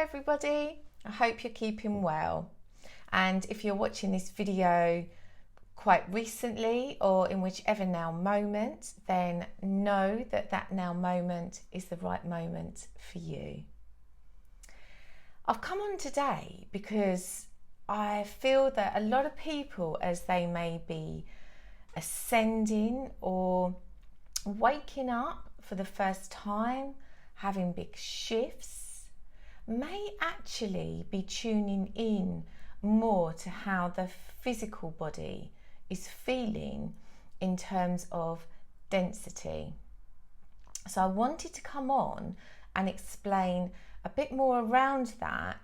everybody, I hope you're keeping well, and if you're watching this video quite recently or in whichever now moment, then know that that now moment is the right moment for you. I've come on today because I feel that a lot of people, as they may be ascending or waking up for the first time, having big shifts, may actually be tuning in more to how the physical body is feeling in terms of density. So I wanted to come on and explain a bit more around that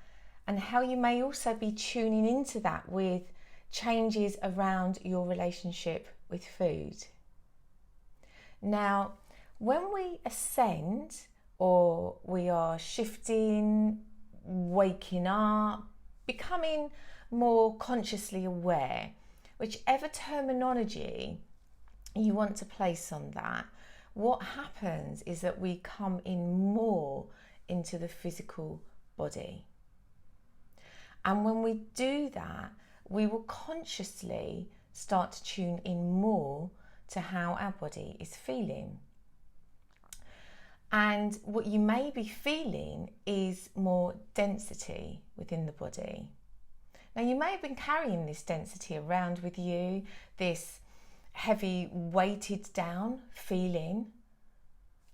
and how you may also be tuning into that with changes around your relationship with food. Now, when we ascend, or we are shifting, waking up, becoming more consciously aware, whichever terminology you want to place on that, what happens is that we come in more into the physical body. And when we do that, we will consciously start to tune in more to how our body is feeling. And what you may be feeling is more density within the body. Now, you may have been carrying this density around with you, this heavy, weighted down feeling,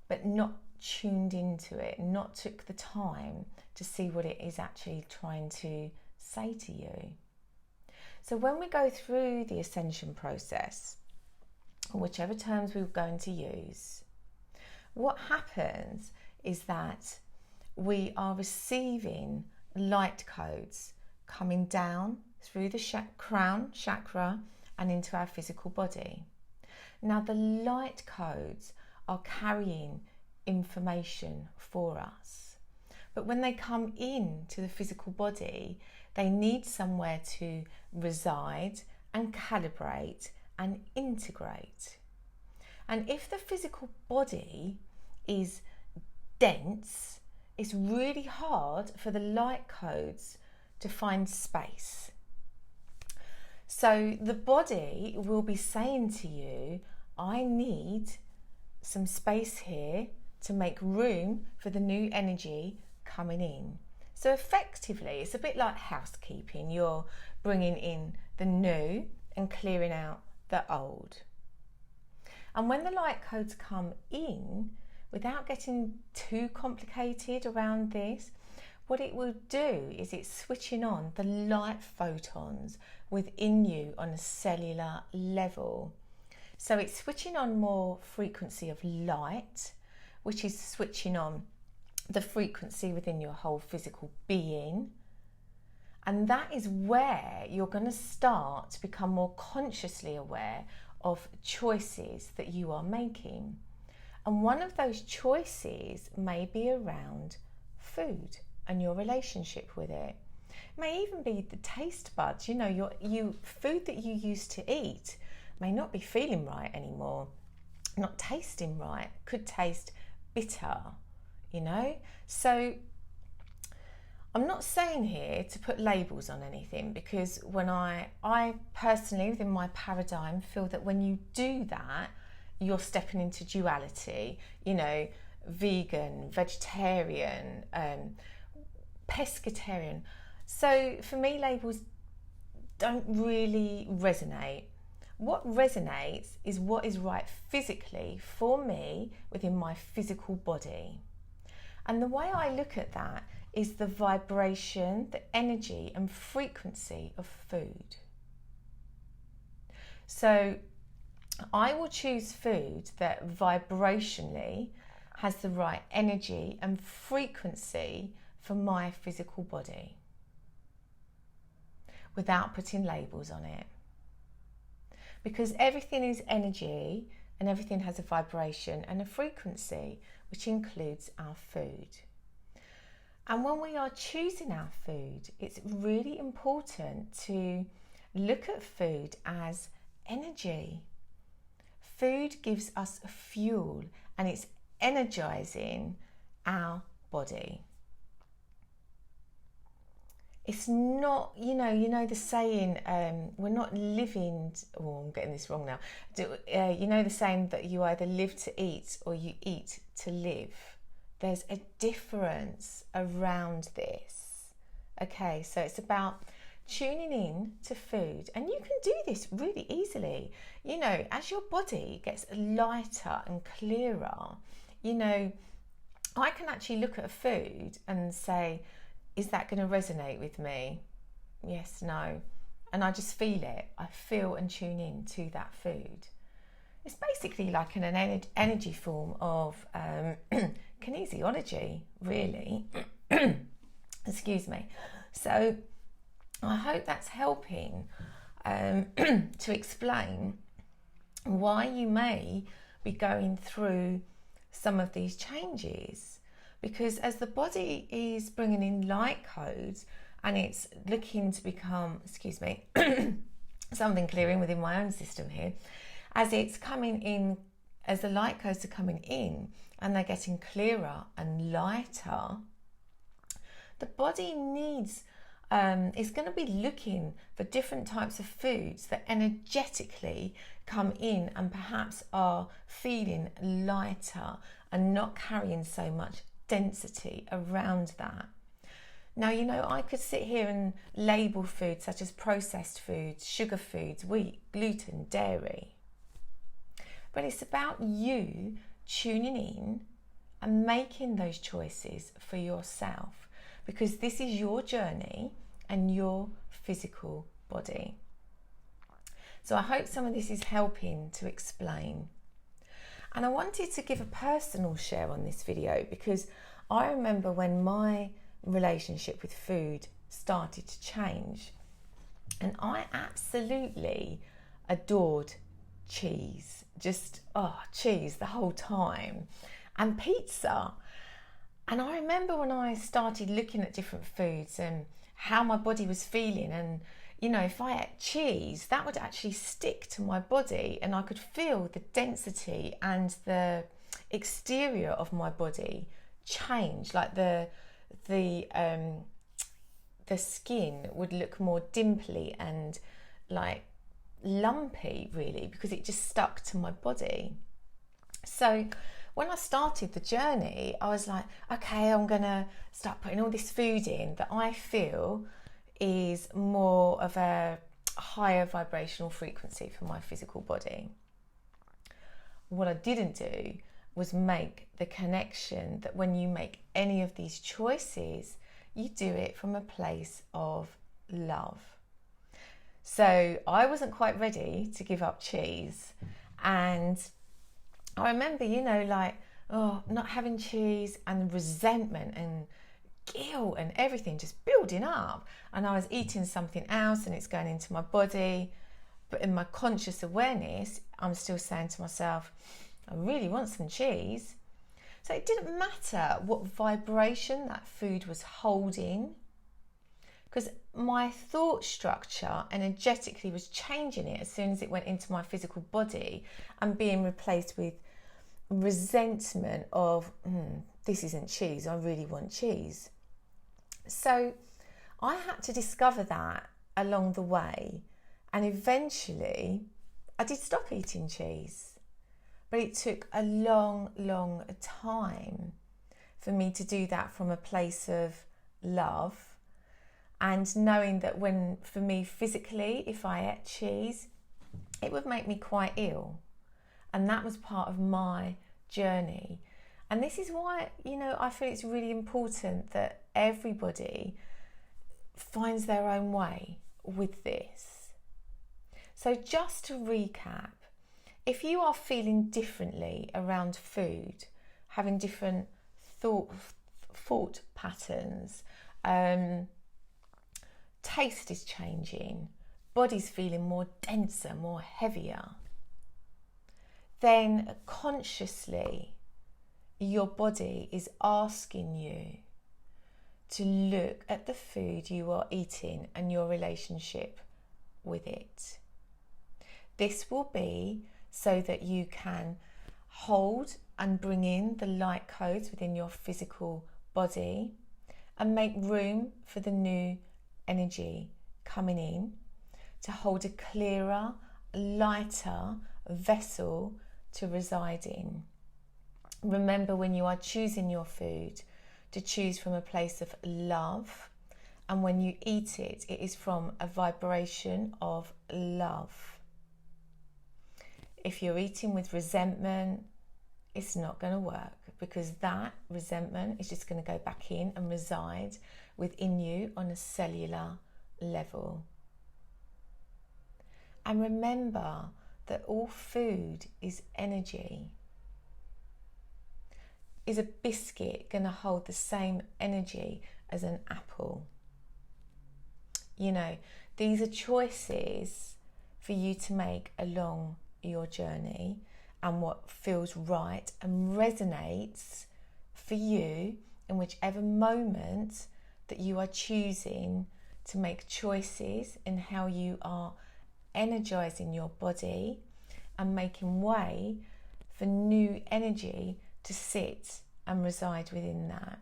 but not tuned into it, not took the time to see what it is actually trying to say to you. So when we go through the ascension process, or whichever terms we're going to use, what happens is that we are receiving light codes coming down through the crown chakra and into our physical body. Now, the light codes are carrying information for us, but when they come into the physical body, they need somewhere to reside and calibrate and integrate. And if the physical body is dense, it's really hard for the light codes to find space. So the body will be saying to you, I need some space here to make room for the new energy coming in. So effectively, it's a bit like housekeeping. You're bringing in the new and clearing out the old. And when the light codes come in, without getting too complicated around this, what it will do is it's switching on the light photons within you on a cellular level. So it's switching on more frequency of light, which is switching on the frequency within your whole physical being. And that is where you're going to start to become more consciously aware of choices that you are making. And one of those choices may be around food and your relationship with it. It may even be the taste buds. Food that you used to eat may not be feeling right anymore, not tasting right, could taste bitter, So I'm not saying here to put labels on anything, because when I personally, within my paradigm, feel that when you do that, you're stepping into duality, vegan, vegetarian, pescatarian. So for me, labels don't really resonate. What resonates is what is right physically for me within my physical body. And the way I look at that is the vibration, the energy and frequency of food. So I will choose food that vibrationally has the right energy and frequency for my physical body, without putting labels on it. Because everything is energy and everything has a vibration and a frequency, which includes our food. And when we are choosing our food, it's really important to look at food as energy. Food gives us fuel and it's energizing our body. It's not, you know the saying, we're not living, oh, I'm getting this wrong now. You know the saying that you either live to eat or you eat to live. There's a difference around this. Okay, so it's about tuning in to food, and you can do this really easily. You know, as your body gets lighter and clearer, you know, I can actually look at a food and say, is that going to resonate with me? Yes, no. And I just feel it. I feel and tune in to that food. It's basically like an energy form of kinesiology, really. Excuse me. So I hope that's helping to explain why you may be going through some of these changes, because as the body is bringing in light codes and it's looking to become, excuse me, something clearing within my own system here, as it's coming in, as the light codes are coming in and they're getting clearer and lighter, the body needs is going to be looking for different types of foods that energetically come in and perhaps are feeling lighter and not carrying so much density around that. Now, you know, I could sit here and label foods such as processed foods, sugar foods, wheat, gluten, dairy. But it's about you tuning in and making those choices for yourself, because this is your journey and your physical body. So I hope some of this is helping to explain. And I wanted to give a personal share on this video, because I remember when my relationship with food started to change, and I absolutely adored cheese, just cheese the whole time, and pizza. And I remember when I started looking at different foods and how my body was feeling, and you know, if I ate cheese, that would actually stick to my body and I could feel the density and the exterior of my body change, like the skin would look more dimply and like lumpy, really, because it just stuck to my body. So when I started the journey, I was like, okay, I'm gonna start putting all this food in that I feel is more of a higher vibrational frequency for my physical body. What I didn't do was make the connection that when you make any of these choices, you do it from a place of love. So I wasn't quite ready to give up cheese, and I remember, you know, like, not having cheese and resentment and guilt and everything just building up, and I was eating something else and it's going into my body, but in my conscious awareness I'm still saying to myself, I really want some cheese. So it didn't matter what vibration that food was holding, because my thought structure energetically was changing it as soon as it went into my physical body and being replaced with resentment of this isn't cheese, I really want cheese. So I had to discover that along the way, and eventually I did stop eating cheese, but it took a long time for me to do that from a place of love, and knowing that when, for me physically, if I ate cheese, it would make me quite ill, and that was part of my journey. And this is why, you know, I feel it's really important that everybody finds their own way with this. So just to recap, if you are feeling differently around food, having different thought patterns, taste is changing, body's feeling more denser, more heavier, then consciously your body is asking you to look at the food you are eating and your relationship with it. This will be so that you can hold and bring in the light codes within your physical body and make room for the new energy coming in to hold a clearer, lighter vessel to reside in. Remember, when you are choosing your food, to choose from a place of love, and when you eat it, it is from a vibration of love. If you're eating with resentment, it's not going to work, because that resentment is just going to go back in and reside within you on a cellular level. And remember that all food is energy. Is a biscuit going to hold the same energy as an apple? You know, these are choices for you to make along your journey, and what feels right and resonates for you in whichever moment that you are choosing to make choices in how you are energizing your body and making way for new energy to sit and reside within that.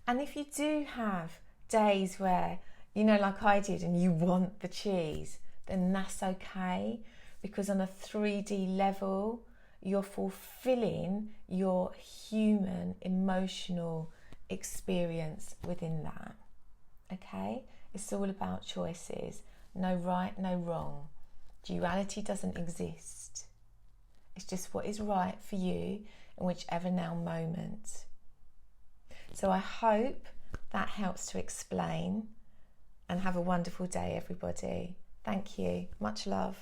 And if you do have days where, you know, like I did, and you want the cheese, then that's okay, because on a 3D level, you're fulfilling your human emotional experience within that. Okay? It's all about choices. No right, no wrong. Duality doesn't exist. It's just what is right for you in whichever now moment. So I hope that helps to explain, and have a wonderful day, everybody. Thank you. Much love.